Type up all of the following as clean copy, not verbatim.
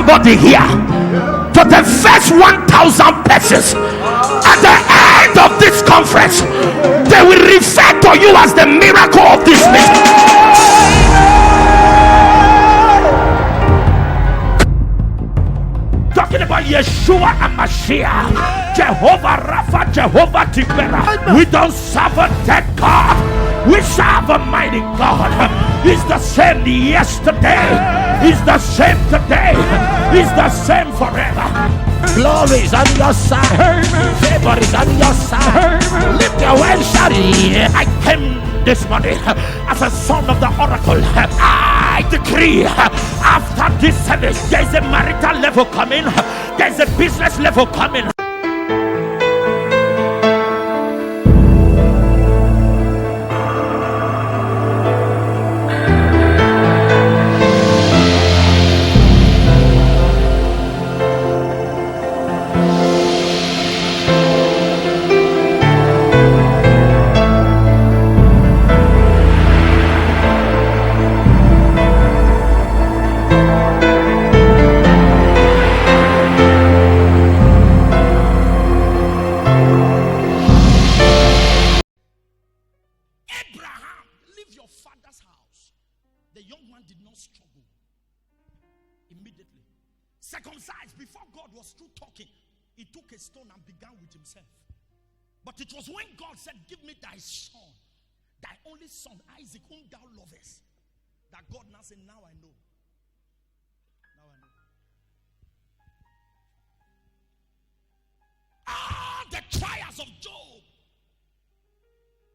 somebody here, to the first 1,000 persons at the end of this conference, they will refer to you as the miracle of this meeting. Talking about Yeshua HaMashiach, Jehovah Rapha, Jehovah Timbera. We don't serve a dead God, we serve a mighty God. He's the same yesterday, he's the same today, he's the same forever. Glory is on your side, favor is on your side. Lift your well, shout it. I came this morning as a son of the oracle. I decree, after this service, there's a marital level coming, there's a business level coming. Circumcised before God was through talking, he took a stone and began with himself. But it was when God said, give me thy son, thy only son, Isaac, whom thou lovest, that God now said, now I know. Now I know. All the trials of Job,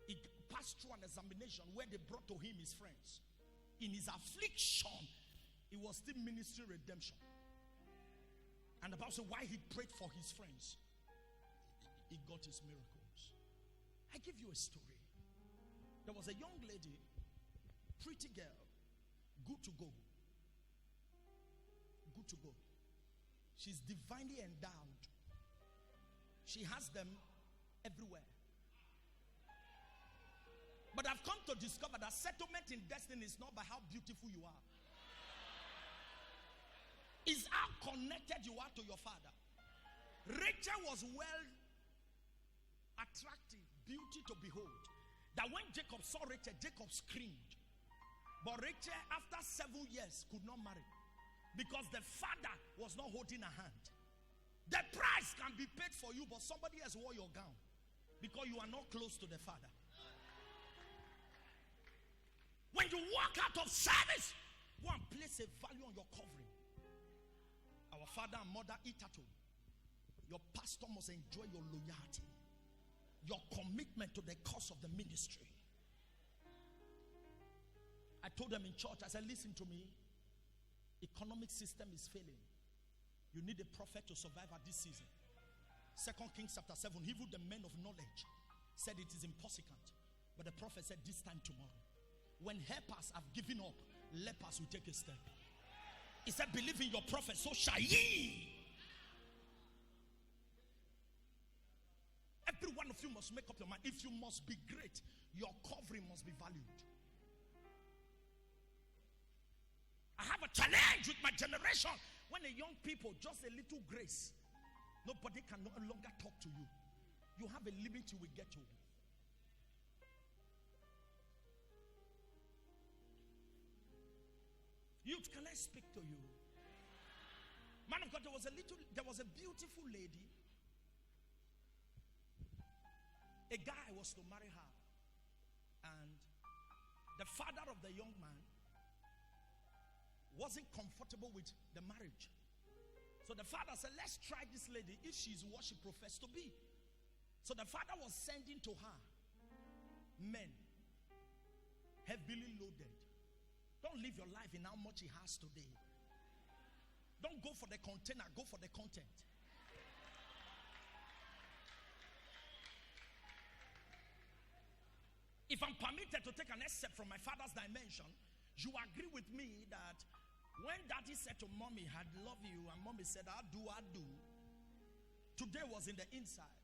he passed through an examination where they brought to him his friends. In his affliction, he was still ministering redemption. And the Bible says why he prayed for his friends, he got his miracles. I give you a story. There was a young lady, pretty girl, good to go. Good to go. She's divinely endowed. She has them everywhere. But I've come to discover that settlement in destiny is not by how beautiful you are. Is how connected you are to your father. Rachel was well attractive, beauty to behold. That when Jacob saw Rachel, Jacob screamed. But Rachel, after 7 years, could not marry because the father was not holding her hand. The price can be paid for you, but somebody else wore your gown because you are not close to the father. When you walk out of service, go and place a value on your covering. Our father and mother eat at home. Your pastor must enjoy your loyalty, your commitment to the cause of the ministry. I told them in church, I said, listen to me. Economic system is failing. You need a prophet to survive at this season. 2 Kings chapter 7, even the men of knowledge said it is impossible. But the prophet said this time tomorrow, when helpers have given up, lepers will take a step. He said, believe in your prophet, so shall ye. Every one of you must make up your mind. If you must be great, your covering must be valued. I have a challenge with my generation. When a young people, just a little grace, nobody can no longer talk to you. You have a limit you will get to. Youth, can I speak to you? Man of God, there was a beautiful lady. A guy was to marry her. And the father of the young man wasn't comfortable with the marriage. So the father said, let's try this lady if she's what she professed to be. So the father was sending to her men heavily loaded. Don't live your life in how much he has today. Don't go for the container, go for the content. If I'm permitted to take an excerpt from my father's dimension, you agree with me that when daddy said to mommy, I love you, and mommy said, I do. Today was in the inside.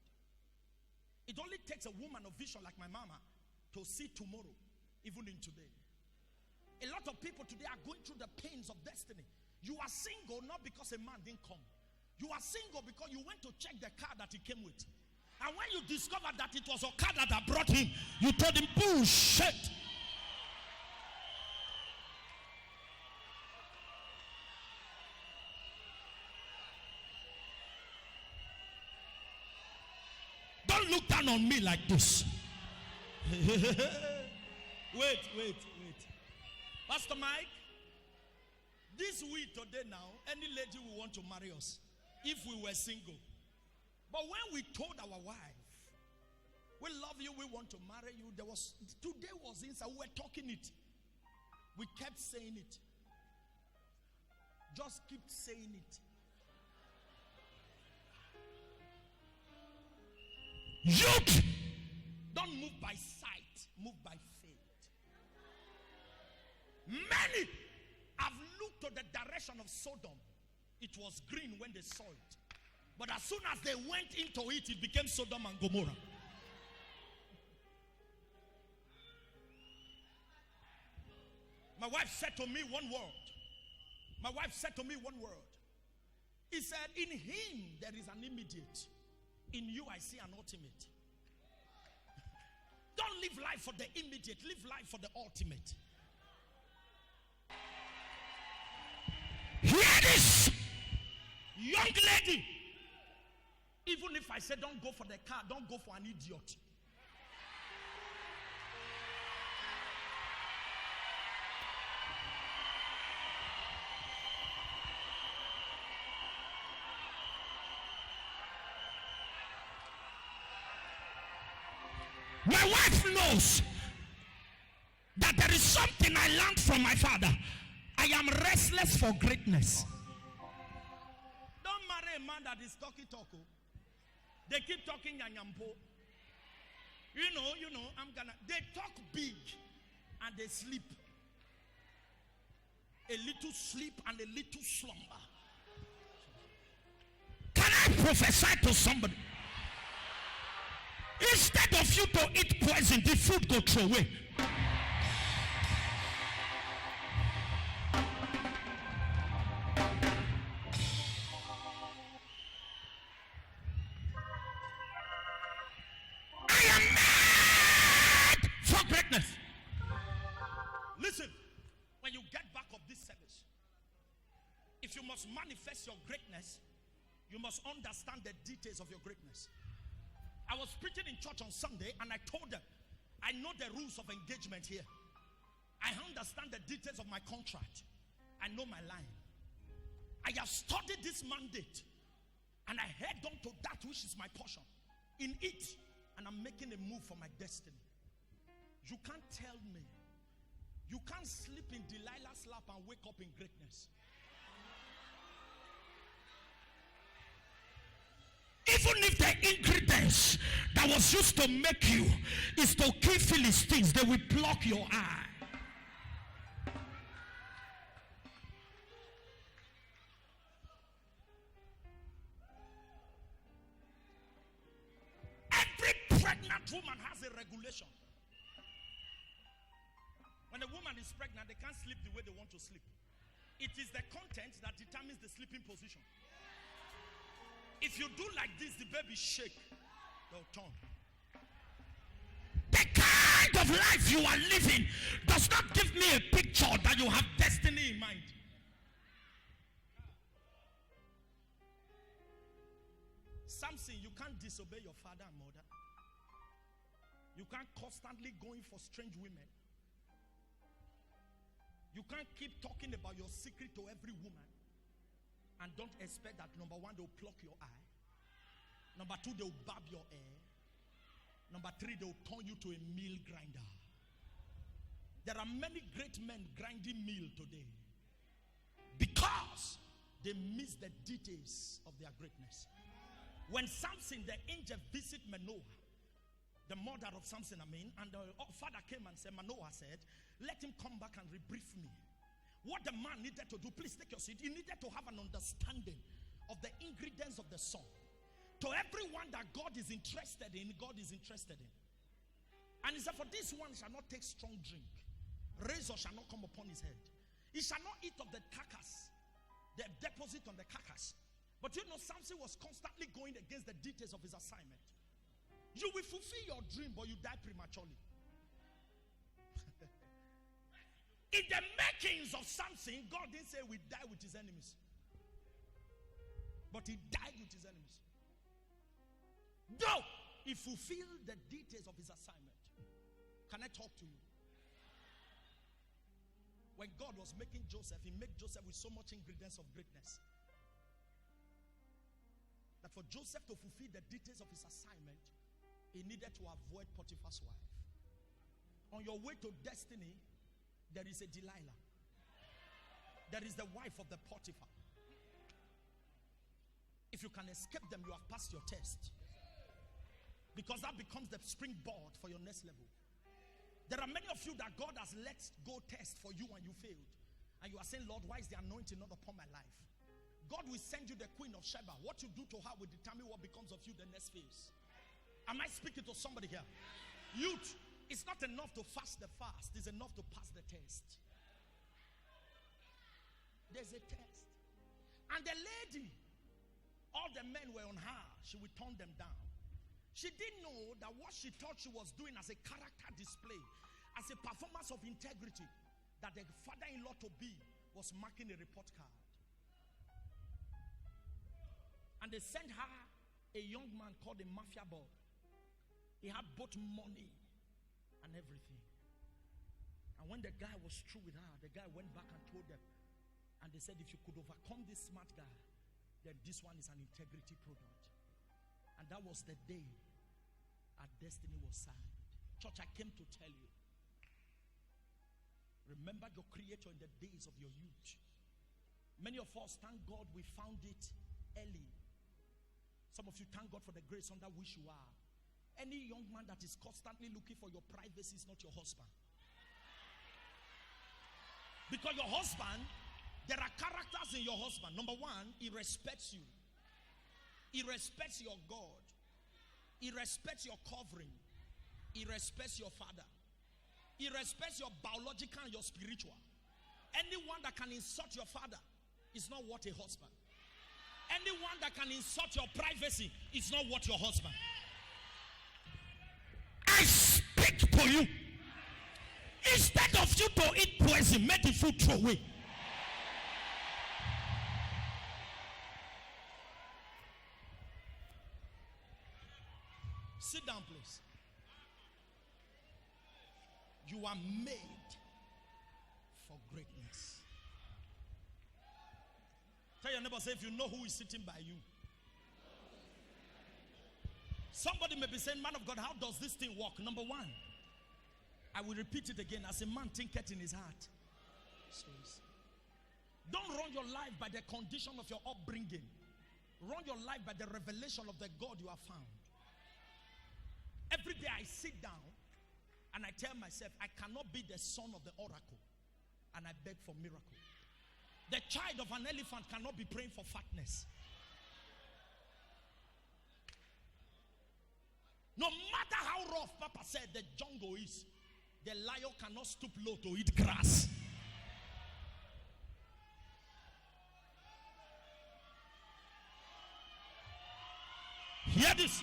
It only takes a woman of vision like my mama to see tomorrow, even in today. A lot of people today are going through the pains of destiny You are single not because a man didn't come. You are single because you went to check the car that he came with. And when you discovered that it was Okada that brought him, you told him, bullshit. Don't look down on me like this. Wait. Pastor Mike, this week today now, any lady will want to marry us if we were single. But when we told our wife, we love you, we want to marry you, today was inside, we were talking it. We kept saying it. Just keep saying it. Youth, don't move by sight, move by faith. Many have looked to the direction of Sodom. It was green when they saw it. But as soon as they went into it, it became Sodom and Gomorrah. My wife said to me one word. He said, in him there is an immediate. In you I see an ultimate. Don't live life for the immediate. Live life for the ultimate. Hear this, young lady. Even if I say don't go for the car, don't go for an idiot. My wife knows that there is something I learned from my father. I am restless for greatness. Don't marry a man that is talky. They keep talking yanyampo. You know, they talk big and they sleep. A little sleep and a little slumber. Can I prophesy to somebody? Instead of you to eat poison, the food go throw away. I am mad for greatness. Listen, when you get back of this service, if you must manifest your greatness, you must understand the details of your greatness. I was preaching in church on Sunday and I told them, I know the rules of engagement here. I understand the details of my contract. I know my line. I have studied this mandate and I head on to that which is my portion in it, and I'm making a move for my destiny. You can't tell me. You can't sleep in Delilah's lap and wake up in greatness. Even if the ingredients that was used to make you is to kill Philistines, they will block your eye. Every pregnant woman has a regulation. When a woman is pregnant, they can't sleep the way they want to sleep. It is the content that determines the sleeping position. If you do like this, the baby shake, they'll turn. The kind of life you are living does not give me a picture that you have destiny in mind. Something, you can't disobey your father and mother. You can't constantly going for strange women. You can't keep talking about your secret to every woman. And don't expect that, number one, they'll pluck your eye. Number two, they'll barb your hair. Number three, they'll turn you to a meal grinder. There are many great men grinding meal today because they miss the details of their greatness. When Samson, the angel, visited Manoah, the mother of Samson, and the father came and said, Manoah said, let him come back and rebrief me. What the man needed to do, please take your seat. He needed to have an understanding of the ingredients of the song. To everyone that God is interested in, God is interested in. And he said, for this one shall not take strong drink. Razor shall not come upon his head. He shall not eat of the carcass the deposit on the carcass. But you know, Samson was constantly going against the details of his assignment. You will fulfill your dream, but you die prematurely. In the makings of Samson, God didn't say we die with his enemies, but he died with his enemies. Though he fulfilled the details of his assignment. Can I talk to you? When God was making Joseph, he made Joseph with so much ingredients of greatness that for Joseph to fulfill the details of his assignment, he needed to avoid Potiphar's wife. On your way to destiny, there is a Delilah. There is the wife of the Potiphar. If you can escape them, you have passed your test. Because that becomes the springboard for your next level. There are many of you that God has let go test for you and you failed. And you are saying, Lord, why is the anointing not upon my life? God will send you the Queen of Sheba. What you do to her will determine what becomes of you the next phase. Am I speaking to somebody here? Youth, it's not enough to fast the fast. It's enough to pass the test. There's a test. And the lady, all the men were on her. She would turn them down. She didn't know that what she thought she was doing as a character display, as a performance of integrity, that the father-in-law to be was marking a report card. And they sent her a young man called a mafia boy. He had both money and everything. And when the guy was through with her, the guy went back and told them. And they said, if you could overcome this smart guy, then this one is an integrity product. And that was the day our destiny was signed. Church, I came to tell you, remember your Creator in the days of your youth. Many of us, thank God, we found it early. Some of you thank God for the grace under which you are. Any young man that is constantly looking for your privacy is not your husband. Because your husband, there are characters in your husband. Number one, he respects you. He respects your God. He respects your covering. He respects your father. He respects your biological and your spiritual. Anyone that can insult your father is not what a husband. Anyone that can insult your privacy is not what your husband. I speak to you. Instead of you to eat poison, make the food throw away. Sit down, please. You are made for greatness. Tell your neighbor, say, if you know who is sitting by you. Somebody may be saying, man of God, how does this thing work? Number one, I will repeat it again. As a man thinketh in his heart. Don't run your life by the condition of your upbringing. Run your life by the revelation of the God you have found. Every day I sit down and I tell myself, I cannot be the son of the oracle. And I beg for miracle. The child of an elephant cannot be praying for fatness. No matter how rough Papa said the jungle is, the lion cannot stoop low to eat grass. Hear this.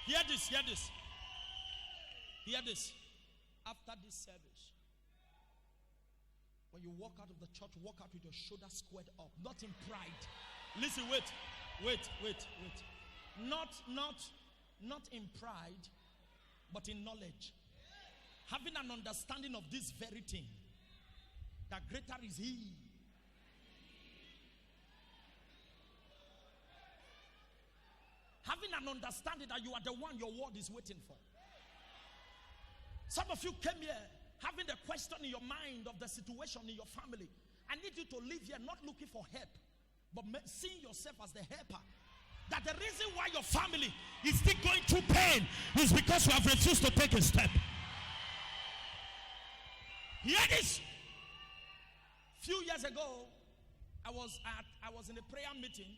Hear this, hear this. Hear this. After this service, when you walk out of the church, walk out with your shoulders squared up, not in pride. Listen, wait. Not in pride, but in knowledge. Having an understanding of this very thing, that greater is He. Having an understanding that you are the one your word is waiting for. Some of you came here having the question in your mind of the situation in your family. I need you to live here not looking for help, but seeing yourself as the helper. That the reason why your family is still going through pain is because you have refused to take a step. Hear this. Few years ago, I was in a prayer meeting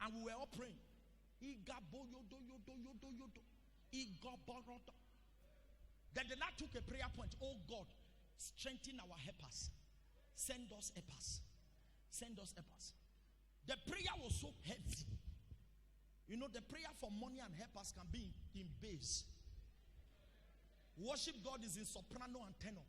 and we were all praying. Then the Lord took a prayer point. Oh God, strengthen our helpers. Send us helpers. Send us helpers. The prayer was so heavy. You know, the prayer for money and helpers can be in bass. Worship God is in soprano and tenor.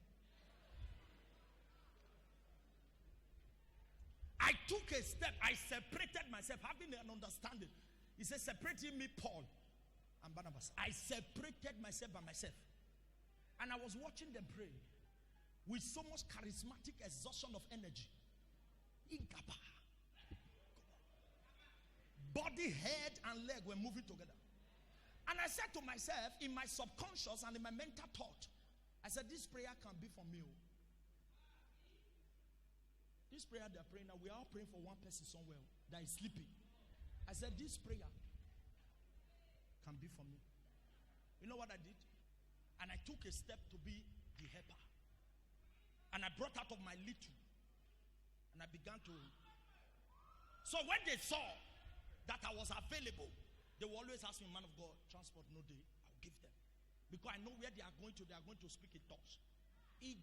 I took a step. I separated myself, having an understanding. He said, separating me, Paul and Barnabas. I separated myself by myself. And I was watching them pray with so much charismatic exhaustion of energy. Body, head, and leg were moving together. And I said to myself, in my subconscious and in my mental thought, I said, this prayer can be for me. This prayer they're praying now, we are all praying for one person somewhere that is sleeping. I said, this prayer can be for me. You know what I did? And I took a step to be the helper. And I brought out of my little. And I began to. So when they saw that I was available, they will always ask me, man of God, transport no day, I'll give them. Because I know where they are going to speak in tongues. They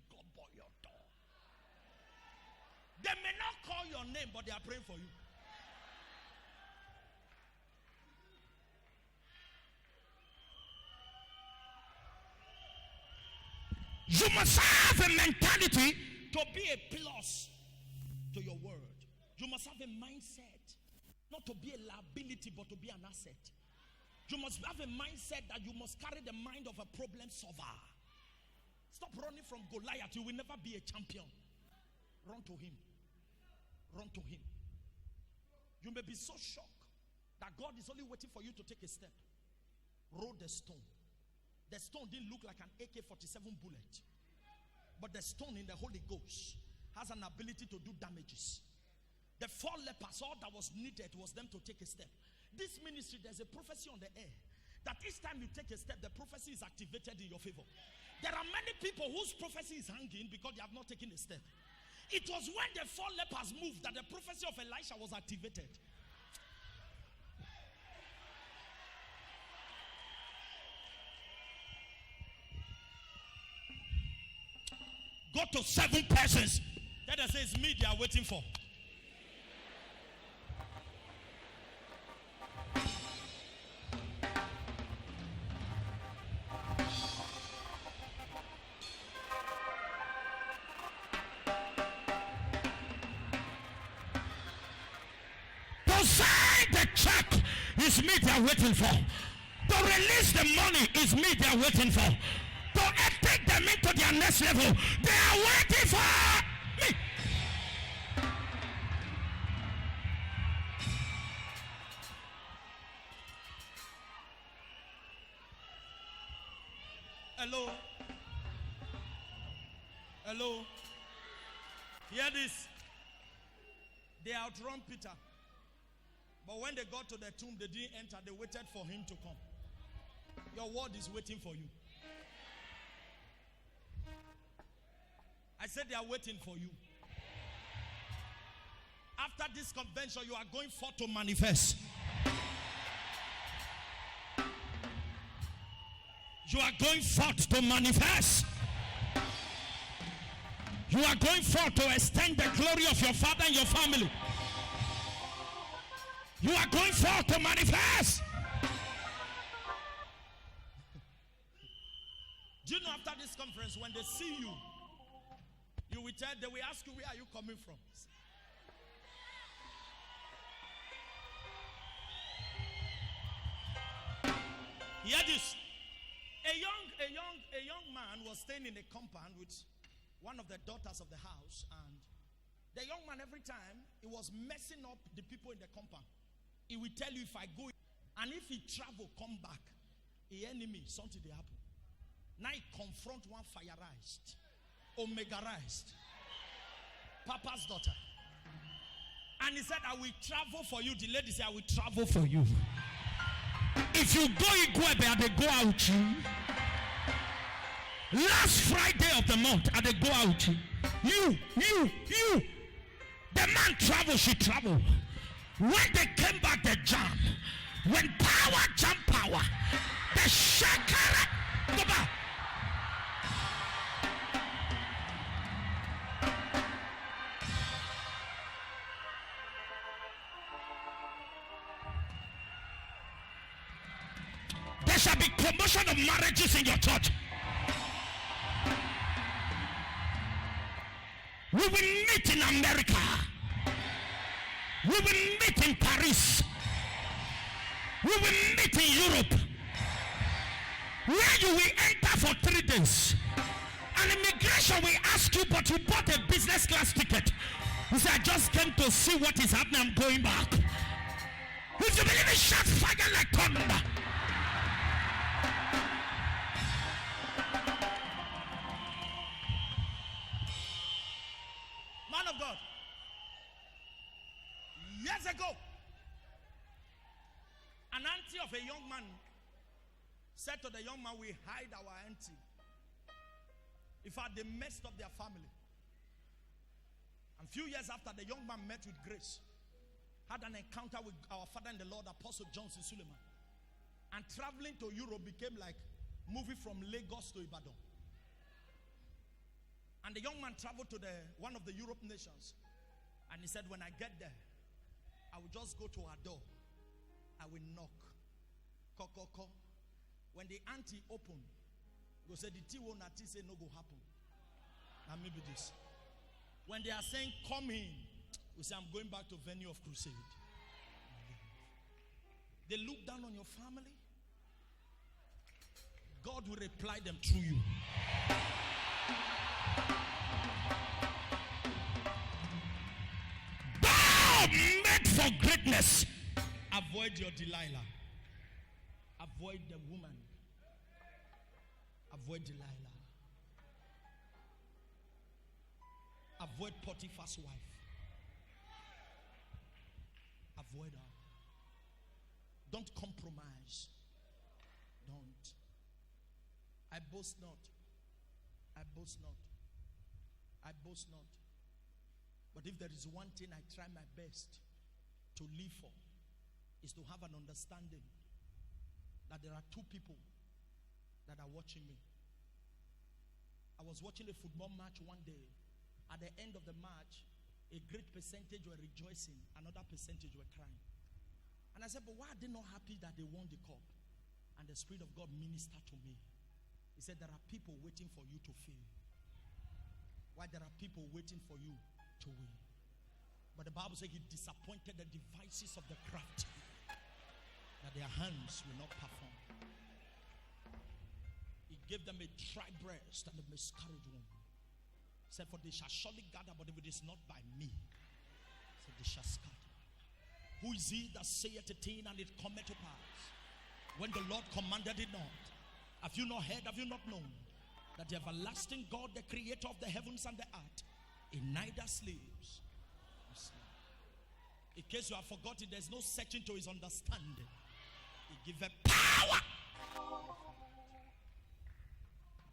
may not call your name, but they are praying for you. You must have a mentality to be a plus to your word. You must have a mindset not to be a liability, but to be an asset. You must have a mindset that you must carry the mind of a problem solver. Stop running from Goliath. You will never be a champion. Run to him. Run to him. You may be so shocked that God is only waiting for you to take a step. Roll the stone. The stone didn't look like an AK-47 bullet. But the stone in the Holy Ghost has an ability to do damages. The 4 lepers, all that was needed was them to take a step. This ministry, there's a prophecy on the air that each time you take a step, the prophecy is activated in your favor. There are many people whose prophecy is hanging because they have not taken a step. It was when the 4 lepers moved that the prophecy of Elisha was activated. Go to 7 persons. Let us say it's me they are waiting for. To sign the check is me they are waiting for. To release the money is me they are waiting for. To take them into their next level, they are waiting for me. Hello. Hello. Hear this. They outrun Peter. But when they got to the tomb, they didn't enter. They waited for him to come. Your word is waiting for you. I said they are waiting for you. After this convention, you are going forth to manifest. You are going forth to manifest. You are going forth to extend the glory of your father and your family. You are going forth to manifest. Do you know after this conference, when they see you, they will ask you, where are you coming from? Hear this. A young man was staying in a compound with one of the daughters of the house, and the young man, every time he was messing up the people in the compound, he will tell you, if I go, and if he travel, come back, the enemy, something they happen. Now he confront one fireized, omegaized, Papa's daughter. And he said, I will travel for you. The lady said, I will travel for you. If you go Igwebe, they go out you. Last Friday of the month, they go out you. The man travel, she travel. When they came back, they jam. When power jump power, the shakara go back. There shall be promotion of marriages in your church. We will meet in America. We will meet in Paris. We will meet in Europe. Where you will enter for 3 days. And immigration will ask you, but you bought a business class ticket. You say, I just came to see what is happening. I'm going back. If you believe it, shout fire like thunder. Man of God, years ago, an auntie of a young man said to the young man, we hide our auntie. In fact, they messed up their family. And a few years after, the young man met with grace, had an encounter with our father in the Lord, Apostle Johnson Suleiman. And traveling to Europe became like moving from Lagos to Ibadan. And the young man traveled to one of the Europe nations. And he said, when I get there, I will just go to her door. I will knock. Ko. When the auntie opened, go say, the tea won't say no go happen. Now maybe this. When they are saying, come in, we say, I'm going back to venue of crusade. They look down on your family. God will reply them through you. Thou made for greatness. Avoid your Delilah. Avoid the woman. Avoid Delilah. Avoid Potiphar's wife. Avoid her. Don't compromise. Don't. I boast not. I boast not. I boast not. But if there is one thing I try my best to live for, is to have an understanding that there are two people that are watching me. I was watching a football match one day. At the end of the match, a great percentage were rejoicing, another percentage were crying. And I said, but why are they not happy that they won the cup? And the Spirit of God ministered to me. He said, there are people waiting for you to fail. Why there are people waiting for you to win. But the Bible says he disappointed the devices of the crafty, that their hands will not perform. He gave them a dry breast and a miscarried womb. He said, for they shall surely gather, but if it is not by me, so they shall scatter. Who is he that saith a thing and it cometh to pass, when the Lord commanded it not? Have you not heard, have you not known, that the everlasting God, the creator of the heavens and the earth, he neither sleeps. In case you have forgotten, there's no searching to his understanding. He giveth power.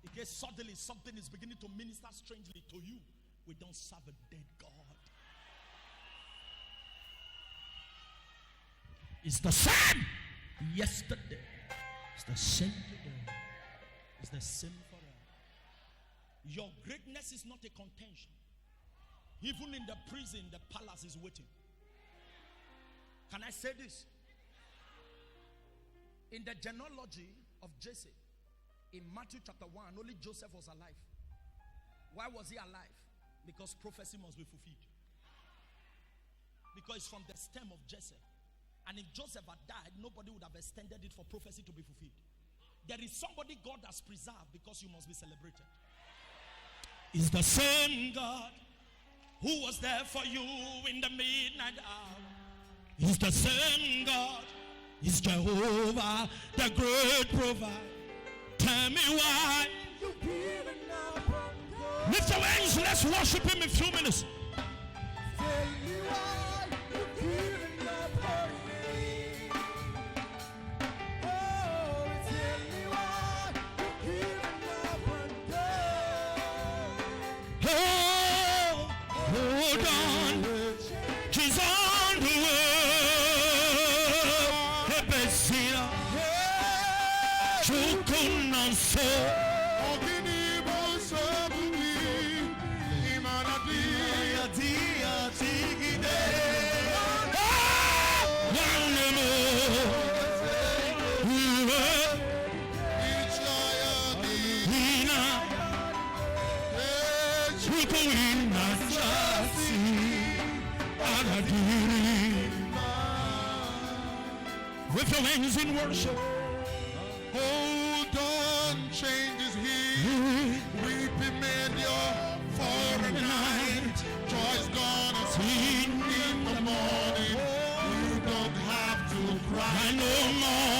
In case suddenly something is beginning to minister strangely to you, we don't serve a dead God. It's the same yesterday. It's the same today. It's the same forever. Your greatness is not a contention. Even in the prison, the palace is waiting. Can I say this? In the genealogy of Jesse, in Matthew chapter 1, only Joseph was alive. Why was he alive? Because prophecy must be fulfilled. Because it's from the stem of Jesse. And if Joseph had died, nobody would have extended it for prophecy to be fulfilled. There is somebody God has preserved because you must be celebrated. It's the same God who was there for you in the midnight hour. He's the same God. He's Jehovah, the great provider. Tell me why. Lift your hands, let's worship him in a few minutes. Tell me why you've given up on me. Oh, tell me why you've given up on God. Oh, hold on. She's on the way. Imana dia, dia, with your hands in worship. Hold on, change is here. Weeping may endure for a night. Joy's gonna sing in the morning. You don't have to cry no more.